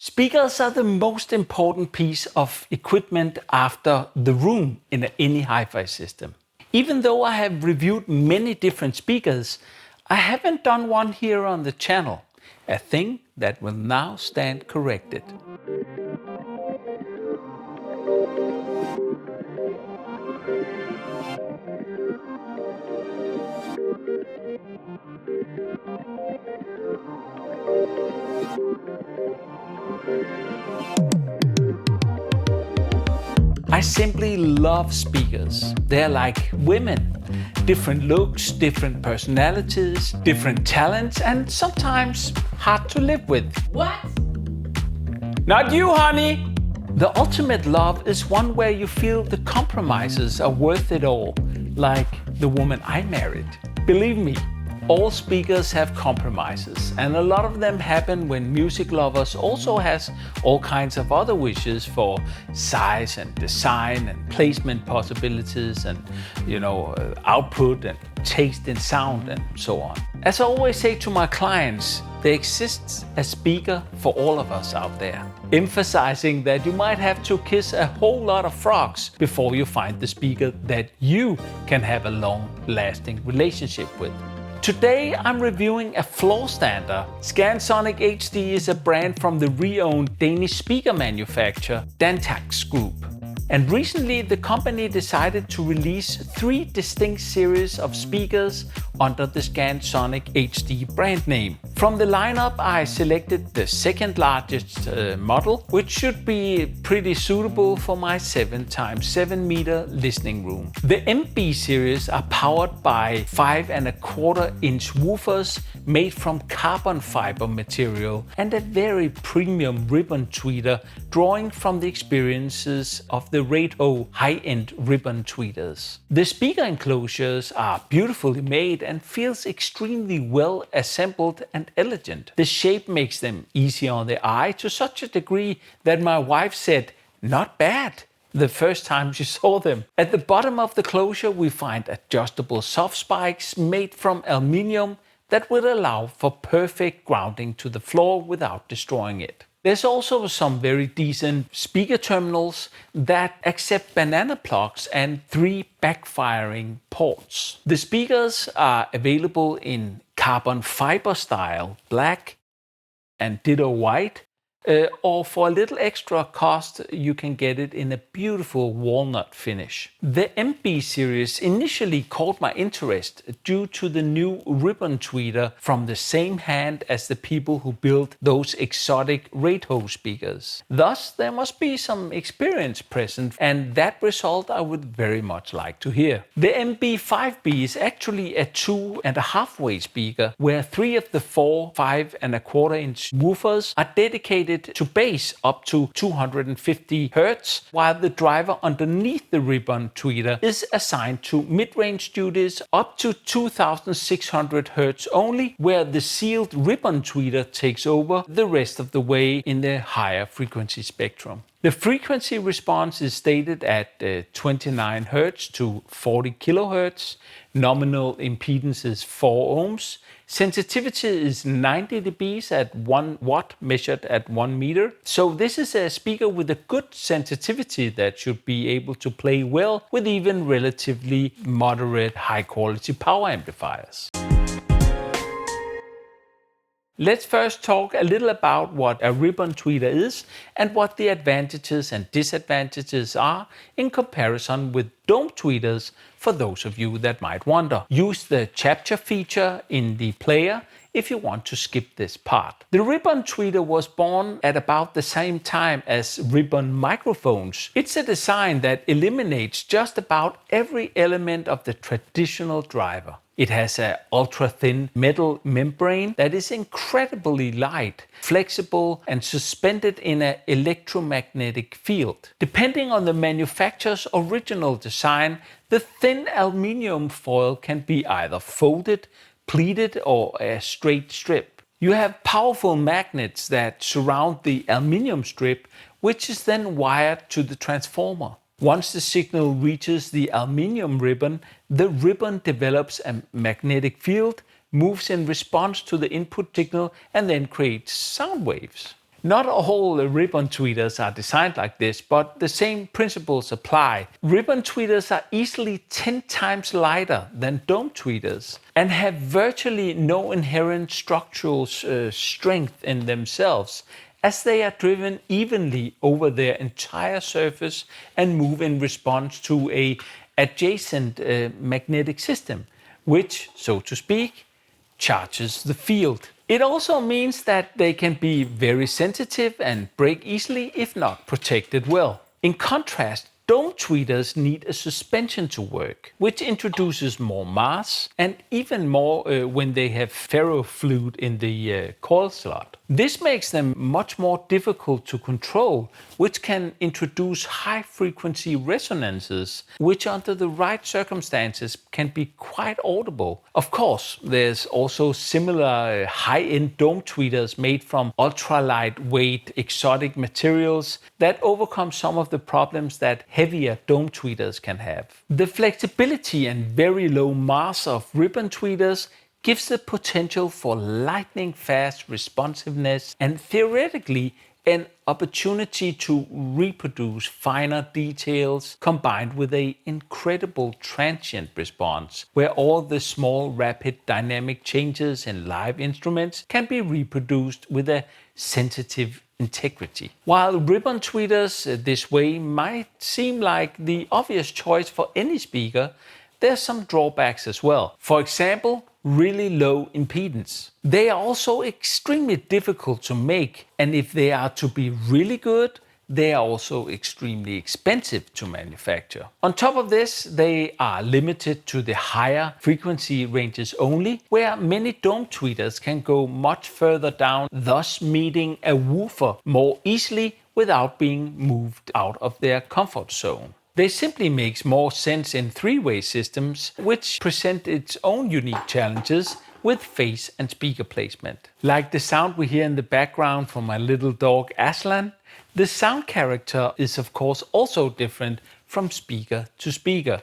Speakers are the most important piece of equipment after the room in any hi-fi system. Even though I have reviewed many different speakers, I haven't done one here on the channel, a thing that will now stand corrected. I simply love speakers. They're like women. Different looks, different personalities, different talents, and sometimes hard to live with. What? Not you, honey! The ultimate love is one where you feel the compromises are worth it all, like the woman I married. Believe me, all speakers have compromises, and a lot of them happen when music lovers also has all kinds of other wishes for size and design and placement possibilities and, output and taste in sound and so on. As I always say to my clients, there exists a speaker for all of us out there, emphasizing that you might have to kiss a whole lot of frogs before you find the speaker that you can have a long-lasting relationship with. Today I'm reviewing a floor stander. ScansonicHD is a brand from the renowned Danish speaker manufacturer Dantax Group. And recently the company decided to release 3 distinct series of speakers under the ScansonicHD brand name. From the lineup I selected the second largest model, which should be pretty suitable for my 7x7 meter listening room. The MB series are powered by 5.25-inch woofers made from carbon fiber material and a very premium ribbon tweeter drawing from the experiences of the Raidho high-end ribbon tweeters. The speaker enclosures are beautifully made and feels extremely well assembled and elegant. The shape makes them easy on the eye to such a degree that my wife said, "Not bad," the first time she saw them. At the bottom of the closure we find adjustable soft spikes made from aluminium that will allow for perfect grounding to the floor without destroying it. There's also some very decent speaker terminals that accept banana plugs and 3 backfiring ports. The speakers are available in carbon fiber style, black and ditto white, or for a little extra cost you can get it in a beautiful walnut finish. The MB series initially caught my interest due to the new ribbon tweeter from the same hand as the people who built those exotic Raidho speakers. Thus there must be some experience present, and that result I would very much like to hear. The MB5B is actually a 2.5-way speaker where 3 of the 4 5.25-inch woofers are dedicated to bass up to 250 Hz, while the driver underneath the ribbon tweeter is assigned to mid-range duties up to 2600 Hz only, where the sealed ribbon tweeter takes over the rest of the way in the higher frequency spectrum. The frequency response is stated at 29 Hz to 40 kHz. Nominal impedance is 4 ohms. Sensitivity is 90 dB at 1 watt measured at 1 meter. So this is a speaker with a good sensitivity that should be able to play well with even relatively moderate high quality power amplifiers. Let's first talk a little about what a ribbon tweeter is and what the advantages and disadvantages are in comparison with dome tweeters for those of you that might wonder. Use the chapter feature in the player if you want to skip this part. The ribbon tweeter was born at about the same time as ribbon microphones. It's a design that eliminates just about every element of the traditional driver. It has an ultra-thin metal membrane that is incredibly light, flexible and suspended in an electromagnetic field. Depending on the manufacturer's original design, the thin aluminium foil can be either folded, pleated or a straight strip. You have powerful magnets that surround the aluminium strip, which is then wired to the transformer. Once the signal reaches the aluminium ribbon, the ribbon develops a magnetic field, moves in response to the input signal and then creates sound waves. Not all ribbon tweeters are designed like this, but the same principles apply. Ribbon tweeters are easily 10 times lighter than dome tweeters and have virtually no inherent structural strength in themselves, as they are driven evenly over their entire surface and move in response to an adjacent magnetic system, which, so to speak, charges the field. It also means that they can be very sensitive and break easily if not protected well. In contrast, dome tweeters need a suspension to work, which introduces more mass and even more when they have ferrofluid in the coil slot. This makes them much more difficult to control, which can introduce high-frequency resonances, which under the right circumstances can be quite audible. Of course, there's also similar high-end dome tweeters made from ultra-lightweight exotic materials that overcome some of the problems that heavier dome tweeters can have. The flexibility and very low mass of ribbon tweeters gives the potential for lightning fast responsiveness and theoretically an opportunity to reproduce finer details combined with an incredible transient response where all the small rapid dynamic changes in live instruments can be reproduced with a sensitive integrity. While ribbon tweeters this way might seem like the obvious choice for any speaker, there are some drawbacks as well. For example, really low impedance. They are also extremely difficult to make, and if they are to be really good, they are also extremely expensive to manufacture. On top of this, they are limited to the higher frequency ranges only, where many dome tweeters can go much further down, thus meeting a woofer more easily without being moved out of their comfort zone. They simply make more sense in three-way systems, which present its own unique challenges with face and speaker placement. Like the sound we hear in the background from my little dog Aslan, the sound character is of course also different from speaker to speaker.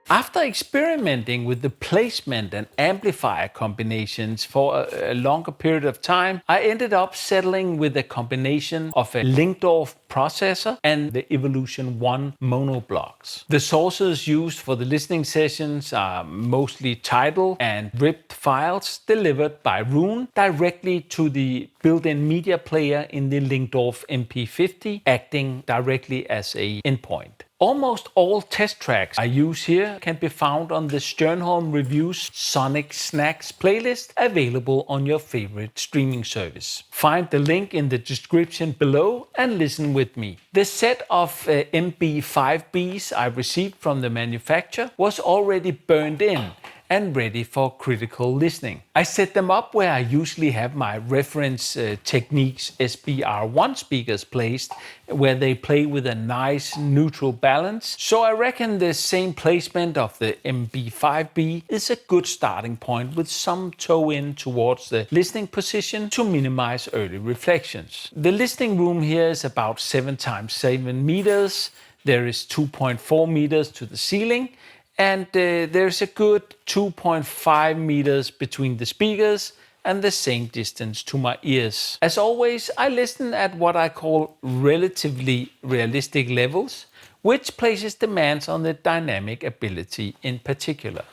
After experimenting with the placement and amplifier combinations for a longer period of time, I ended up settling with a combination of a Lyngdorf processor and the Evolution 1 monoblocks. The sources used for the listening sessions are mostly Tidal and ripped files delivered by Rune directly to the built-in media player in the Lyngdorf MP5B, acting directly as an endpoint. Almost all test tracks I use here can be found on the Stjernholm Reviews Sonic Snacks playlist available on your favorite streaming service. Find the link in the description below and listen with me. The set of MB5Bs I received from the manufacturer was already burned in and ready for critical listening. I set them up where I usually have my reference Technics SBR1 speakers placed, where they play with a nice neutral balance. So I reckon the same placement of the MB5B is a good starting point with some toe in towards the listening position to minimize early reflections. The listening room here is about 7 × 7 meters. There is 2.4 meters to the ceiling, and there's a good 2.5 meters between the speakers and the same distance to my ears. As always, I listen at what I call relatively realistic levels, which places demands on the dynamic ability in particular.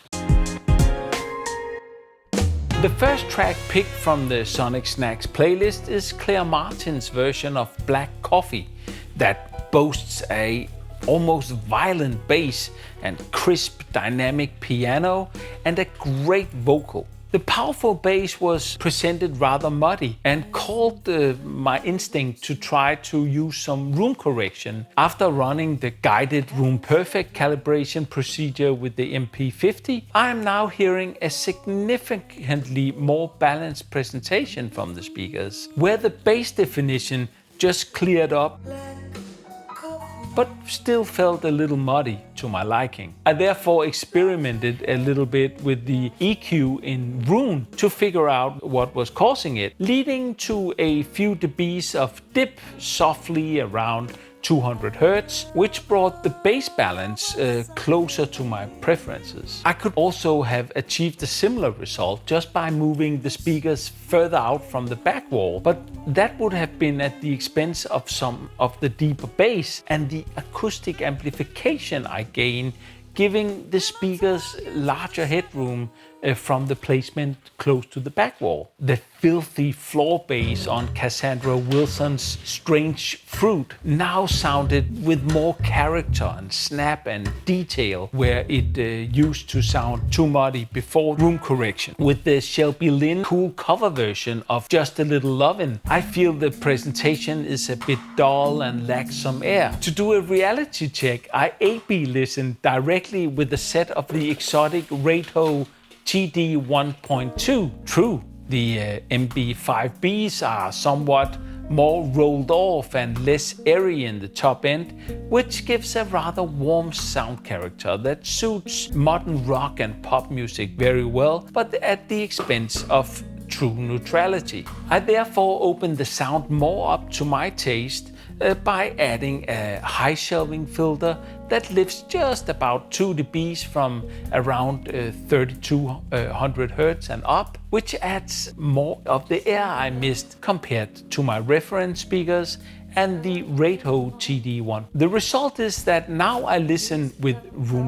The first track picked from the Sonic Snacks playlist is Claire Martin's version of Black Coffee that boasts a almost violent bass and crisp dynamic piano and a great vocal. The powerful bass was presented rather muddy and called my instinct to try to use some room correction. After running the guided room perfect calibration procedure with the MP5B, I am now hearing a significantly more balanced presentation from the speakers, where the bass definition just cleared up, but still felt a little muddy to my liking. I therefore experimented a little bit with the EQ in Rune to figure out what was causing it, leading to a few dBs of dip softly around 200 Hz, which brought the bass balance closer to my preferences. I could also have achieved a similar result just by moving the speakers further out from the back wall, but that would have been at the expense of some of the deeper bass and the acoustic amplification I gain, giving the speakers larger headroom from the placement close to the back wall. The filthy floor bass on Cassandra Wilson's Strange Fruit now sounded with more character and snap and detail, where it used to sound too muddy before room correction. With the Shelby Lynn cool cover version of Just a Little Lovin', I feel the presentation is a bit dull and lacks some air. To do a reality check, I A/B listened directly with a set of the exotic Raidho TD 1.2. True, the MB5Bs are somewhat more rolled off and less airy in the top end, which gives a rather warm sound character that suits modern rock and pop music very well, but at the expense of true neutrality. I therefore opened the sound more up to my taste by adding a high shelving filter that lifts just about 2 dBs from around 3200 Hz and up, which adds more of the air I missed compared to my reference speakers and the Raidho TD1. The result is that now I listen with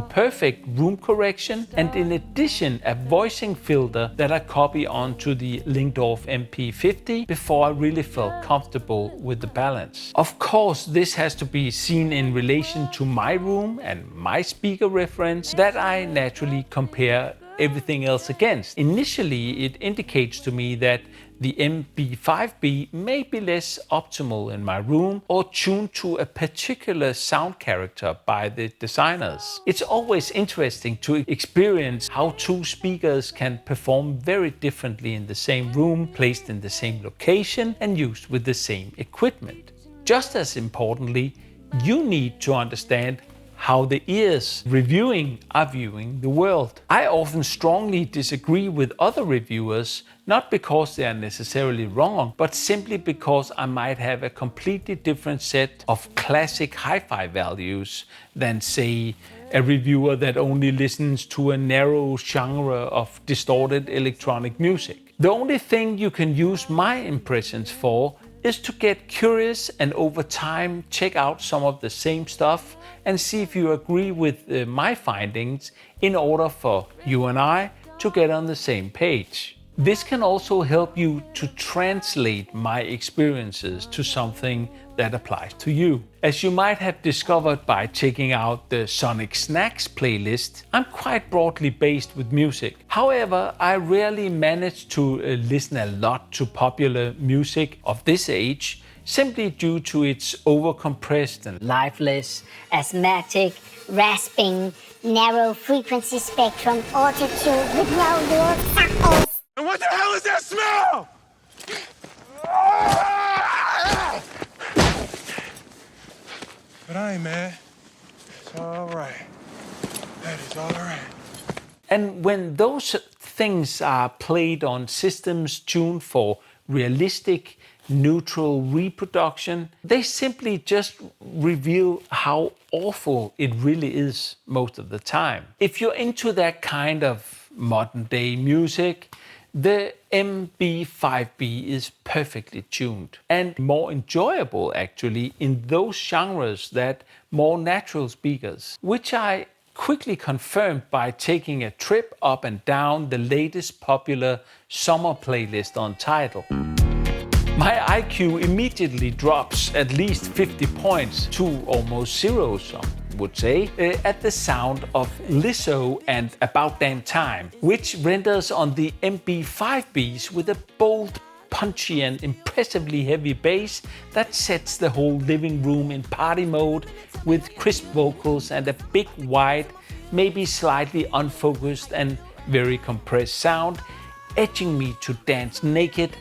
perfect room correction, and in addition a voicing filter that I copy onto the Lingdorf MP50 before I really felt comfortable with the balance. Of course, this has to be seen in relation to my room and my speaker reference that I naturally compare everything else against. Initially, it indicates to me that the MB5B may be less optimal in my room or tuned to a particular sound character by the designers. It's always interesting to experience how two speakers can perform very differently in the same room, placed in the same location and used with the same equipment. Just as importantly, you need to understand how the ears are viewing the world. I often strongly disagree with other reviewers, not because they are necessarily wrong, but simply because I might have a completely different set of classic hi-fi values than, say, a reviewer that only listens to a narrow genre of distorted electronic music. The only thing you can use my impressions for is to get curious and over time check out some of the same stuff and see if you agree with my findings in order for you and I to get on the same page. This can also help you to translate my experiences to something that applies to you. As you might have discovered by checking out the Sonic Snacks playlist, I'm quite broadly based with music. However, I rarely manage to listen a lot to popular music of this age, simply due to its overcompressed and lifeless, asthmatic, rasping, narrow frequency spectrum, auto-tuned with no real samples. And what the hell is that smell? But I ain't mad. It's all right. That is all right. And when those things are played on systems tuned for realistic, neutral reproduction, they simply just reveal how awful it really is most of the time. If you're into that kind of modern day music, the MB5B is perfectly tuned and more enjoyable actually in those genres that more natural speakers, which I quickly confirmed by taking a trip up and down the latest popular summer playlist on Tidal. My IQ immediately drops at least 50 points to almost zero, some would say, at the sound of Lizzo and About Damn Time, which renders on the MB5Bs with a bold, punchy and impressively heavy bass that sets the whole living room in party mode with crisp vocals and a big, wide, maybe slightly unfocused and very compressed sound, edging me to dance naked,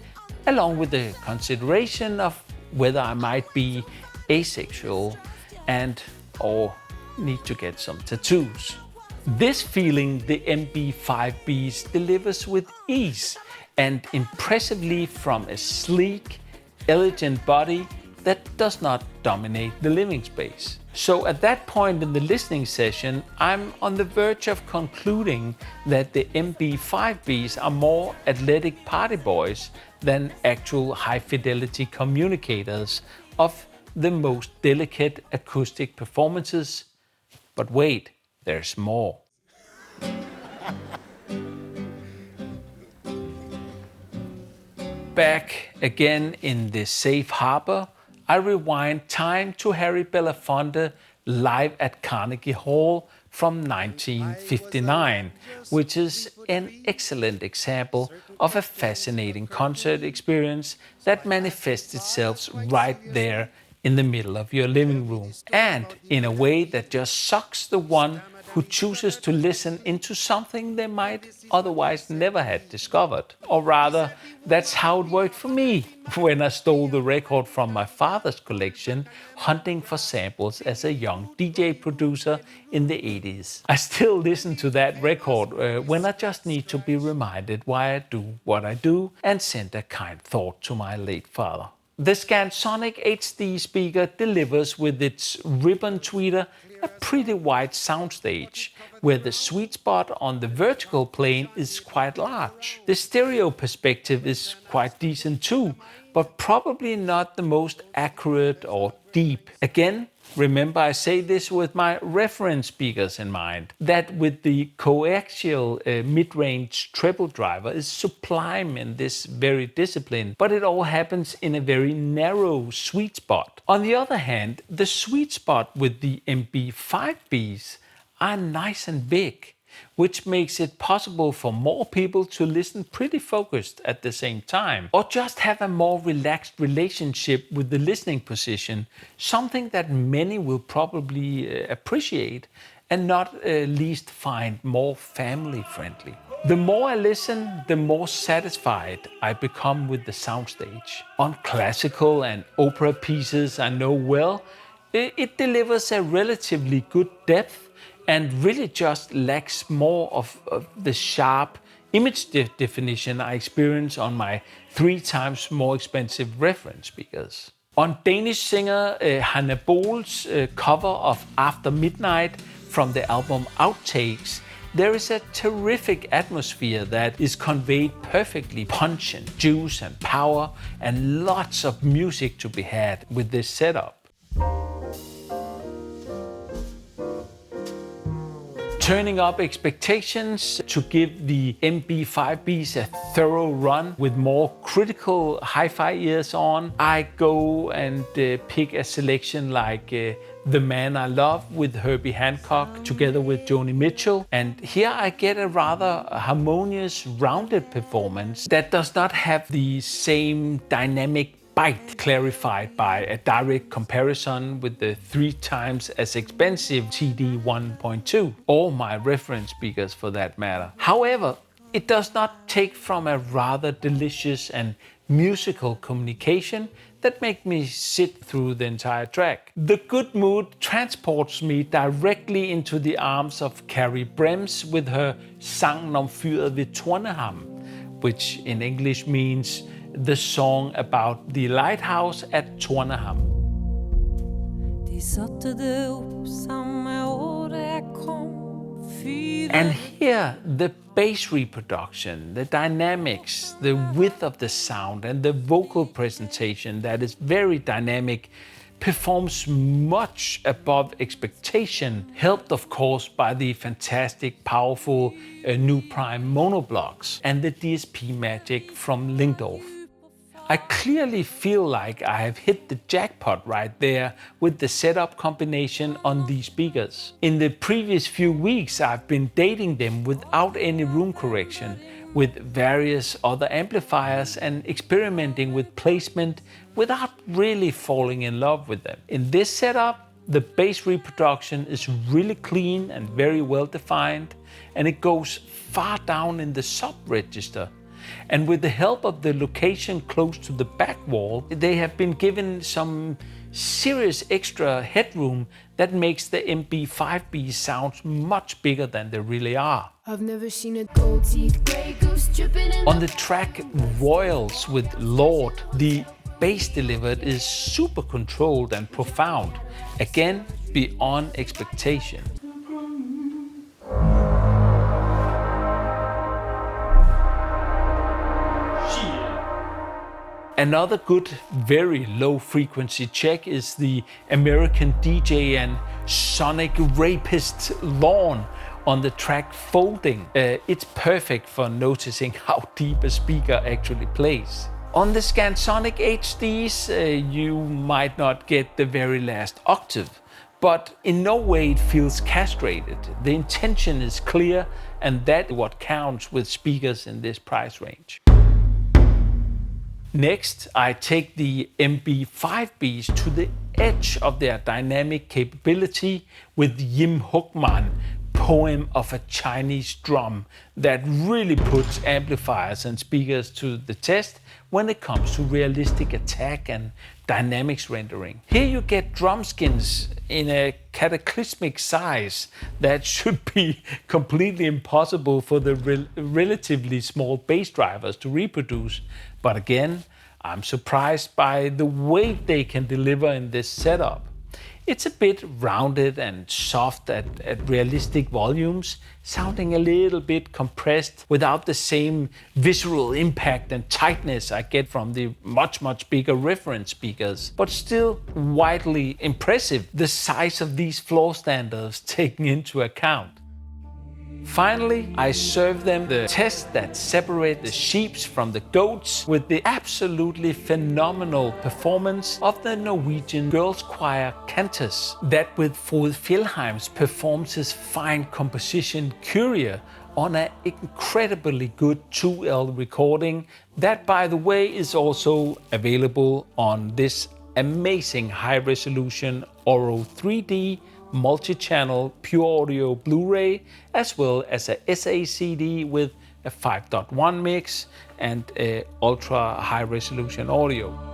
along with the consideration of whether I might be asexual or need to get some tattoos. This feeling the MB5Bs delivers with ease and impressively from a sleek, elegant body that does not dominate the living space. So at that point in the listening session, I'm on the verge of concluding that the MB5Bs are more athletic party boys than actual high-fidelity communicators of the most delicate acoustic performances. But wait, there's more. Back again in the safe harbor, I rewind time to Harry Belafonte live at Carnegie Hall from 1959, which is an excellent example of a fascinating concert experience that manifests itself right there in the middle of your living room, and in a way that just sucks the one who chooses to listen into something they might otherwise never have discovered. Or rather, that's how it worked for me when I stole the record from my father's collection, hunting for samples as a young DJ producer in the 80s. I still listen to that record when I just need to be reminded why I do what I do, and send a kind thought to my late father. The ScansonicHD speaker delivers with its ribbon tweeter a pretty wide soundstage, where the sweet spot on the vertical plane is quite large. The stereo perspective is quite decent too, but probably not the most accurate or deep. Again, remember I say this with my reference speakers in mind, that with the coaxial mid-range treble driver is sublime in this very discipline, but it all happens in a very narrow sweet spot. On the other hand, the sweet spot with the MB5Bs are nice and big, which makes it possible for more people to listen pretty focused at the same time, or just have a more relaxed relationship with the listening position, something that many will probably appreciate and not least find more family friendly. The more I listen, the more satisfied I become with the soundstage. On classical and opera pieces I know well, it delivers a relatively good depth and really just lacks more of the sharp image definition I experience on my 3 times more expensive reference speakers. On Danish singer Hanne Bol's cover of After Midnight from the album Outtakes, there is a terrific atmosphere that is conveyed perfectly, punch and juice and power, and lots of music to be had with this setup. Turning up expectations to give the MB5Bs a thorough run with more critical hi-fi ears on, I go and pick a selection like The Man I Love with Herbie Hancock together with Joni Mitchell. And here I get a rather harmonious, rounded performance that does not have the same dynamic bite, clarified by a direct comparison with the 3 times as expensive TD 1.2, or my reference speakers for that matter. However, it does not take from a rather delicious and musical communication that make me sit through the entire track. The good mood transports me directly into the arms of Carrie Brems with her Sangen om fyret ved Torneham, which in English means the song about the lighthouse at Torneham. And here, the bass reproduction, the dynamics, the width of the sound, and the vocal presentation that is very dynamic performs much above expectation, helped of course by the fantastic, powerful new prime monoblocks and the DSP magic from Lingdorf. I clearly feel like I have hit the jackpot right there with the setup combination on these speakers. In the previous few weeks I've been dating them without any room correction, with various other amplifiers and experimenting with placement without really falling in love with them. In this setup, the bass reproduction is really clean and very well defined, and it goes far down in the sub-register. And with the help of the location close to the back wall, they have been given some serious extra headroom that makes the MB5B sound much bigger than they really are. I've never seen a gold teeth gray goose dripping in. On the track Royals with Lord, the bass delivered is super controlled and profound, again beyond expectation. Another good, very low frequency check is the American DJ and sonic rapist Lawn on the track Folding. It's perfect for noticing how deep a speaker actually plays. On the ScansonicHDs, you might not get the very last octave, but in no way it feels castrated. The intention is clear, and that's what counts with speakers in this price range. Next, I take the MB5Bs to the edge of their dynamic capability with Jim Hookman, Poem of a Chinese Drum, that really puts amplifiers and speakers to the test when it comes to realistic attack and dynamics rendering. Here you get drum skins in a cataclysmic size that should be completely impossible for the relatively small bass drivers to reproduce. But again, I'm surprised by the weight they can deliver in this setup. It's a bit rounded and soft at realistic volumes, sounding a little bit compressed without the same visceral impact and tightness I get from the much bigger reference speakers, but still widely impressive, the size of these floor standers taken into account. Finally, I serve them the test that separates the sheep from the goats with the absolutely phenomenal performance of the Norwegian girls choir Cantus, that with Frode Fjellheim's performs his fine composition Curia on an incredibly good 2L recording that, by the way, is also available on this amazing high-resolution Oro 3D multi-channel pure audio Blu-ray, as well as a SACD with a 5.1 mix and a ultra high resolution audio.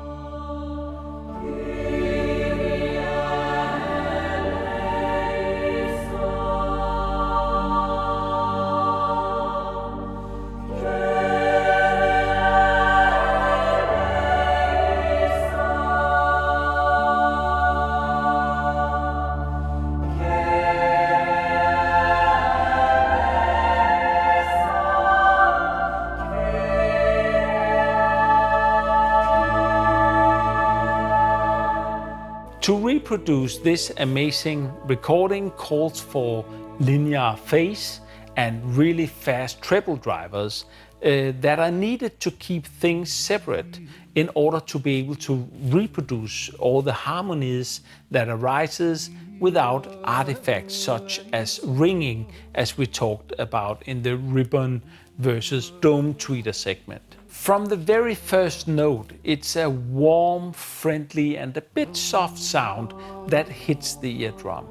To reproduce this amazing recording calls for linear phase and really fast treble drivers that are needed to keep things separate in order to be able to reproduce all the harmonies that arises without artifacts such as ringing, as we talked about in the ribbon versus dome tweeter segment. From the very first note, it's a warm, friendly and a bit soft sound that hits the eardrum.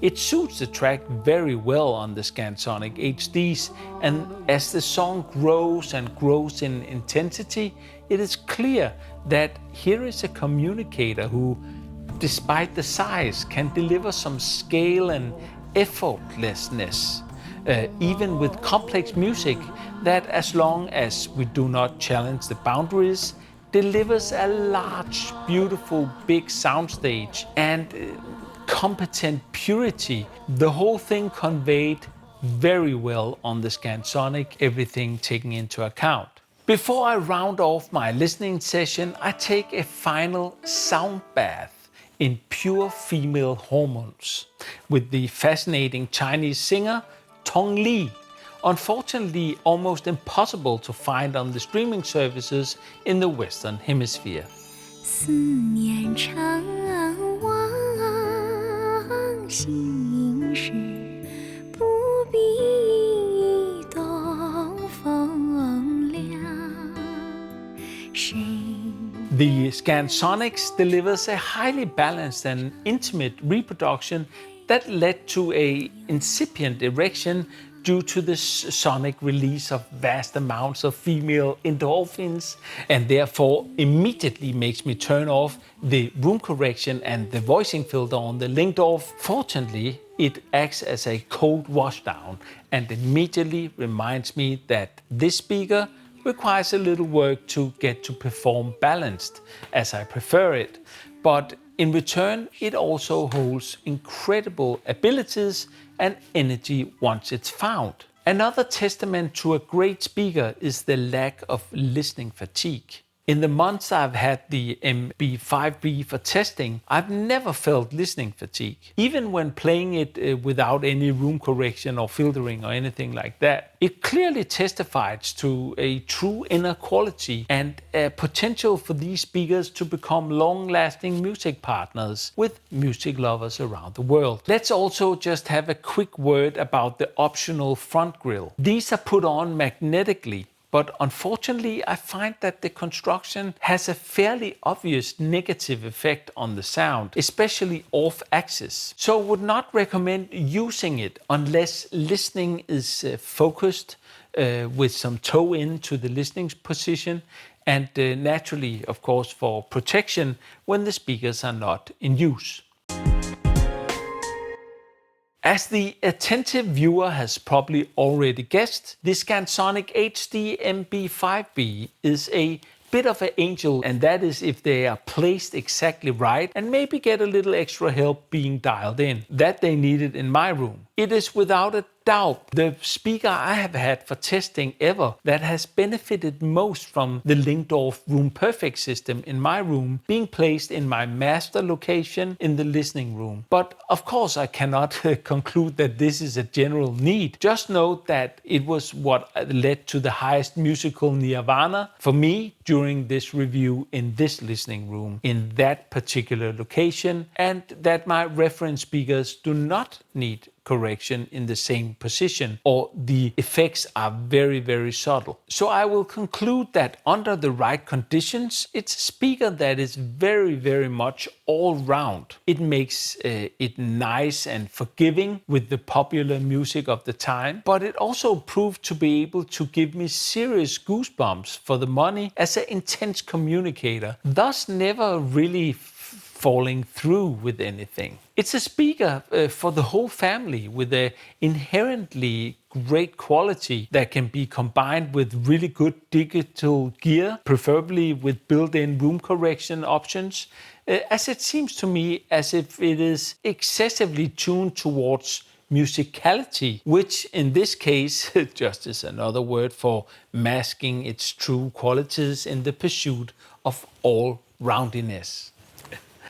It suits the track very well on the ScansonicHDs, and as the song grows and grows in intensity, it is clear that here is a communicator who, despite the size, can deliver some scale and effortlessness. Even with complex music that, as long as we do not challenge the boundaries, delivers a large, beautiful, big soundstage and competent purity. The whole thing conveyed very well on the Scansonic, everything taken into account. Before I round off my listening session, I take a final sound bath in pure female hormones with the fascinating Chinese singer Tong Li. Unfortunately, almost impossible to find on the streaming services in the Western Hemisphere. 思念长往心事，不必东风凉。谁 The Scansonics delivers a highly balanced and intimate reproduction that led to an incipient erection due to the sonic release of vast amounts of female endorphins, and therefore immediately makes me turn off the room correction and the voicing filter on the linked off. Fortunately, it acts as a cold washdown and immediately reminds me that this speaker requires a little work to get to perform balanced, as I prefer it. But in return, it also holds incredible abilities and energy once it's found. Another testament to a great speaker is the lack of listening fatigue. In the months I've had the MB5B for testing, I've never felt listening fatigue. Even when playing it without any room correction or filtering or anything like that. It clearly testifies to a true inner quality and a potential for these speakers to become long-lasting music partners with music lovers around the world. Let's also just have a quick word about the optional front grille. These are put on magnetically. But unfortunately, I find that the construction has a fairly obvious negative effect on the sound, especially off-axis. So I would not recommend using it unless listening is focused with some toe into the listening position and naturally, of course, for protection when the speakers are not in use. As the attentive viewer has probably already guessed, the ScansonicHD MB5B is a bit of an angel, and that is if they are placed exactly right and maybe get a little extra help being dialed in. That they needed in my room. It is without a doubt the speaker I have had for testing ever that has benefited most from the Linkdorf Room Perfect system in my room being placed in my master location in the listening room. But of course I cannot conclude that this is a general need. Just note that it was what led to the highest musical nirvana for me during this review in this listening room in that particular location, and that my reference speakers do not need correction in the same position, or the effects are very, very subtle. So I will conclude that under the right conditions, it's a speaker that is very, very much all round. It makes it nice and forgiving with the popular music of the time, but it also proved to be able to give me serious goosebumps for the money as an intense communicator, thus never really falling through with anything. It's a speaker for the whole family with an inherently great quality that can be combined with really good digital gear, preferably with built-in room correction options, as it seems to me as if it is excessively tuned towards musicality, which in this case just is another word for masking its true qualities in the pursuit of all-roundiness.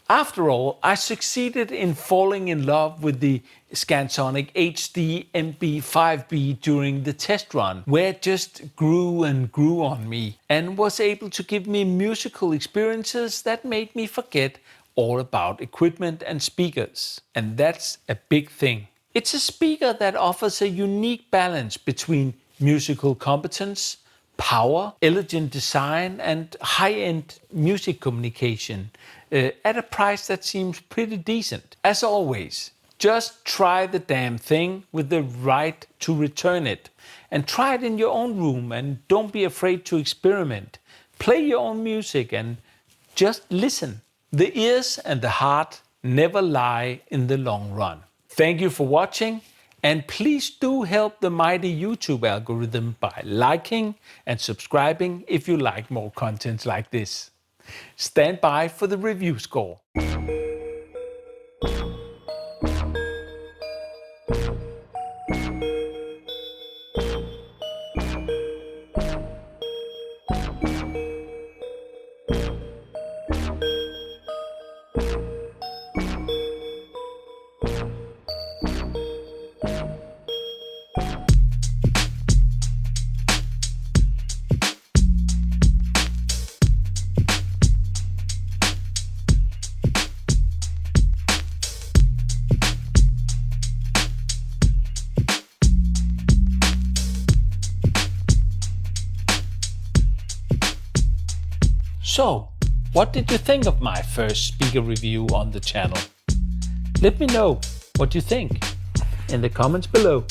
After all, I succeeded in falling in love with the ScansonicHD MB5B during the test run, where it just grew and grew on me and was able to give me musical experiences that made me forget all about equipment and speakers. And that's a big thing. It's a speaker that offers a unique balance between musical competence, power, elegant design, and high-end music communication at a price that seems pretty decent. As always, just try the damn thing with the right to return it. And try it in your own room, and don't be afraid to experiment. Play your own music and just listen. The ears and the heart never lie in the long run. Thank you for watching. And please do help the mighty YouTube algorithm by liking and subscribing if you like more content like this. Stand by for the review score. So, what did you think of my first speaker review on the channel? Let me know what you think in the comments below.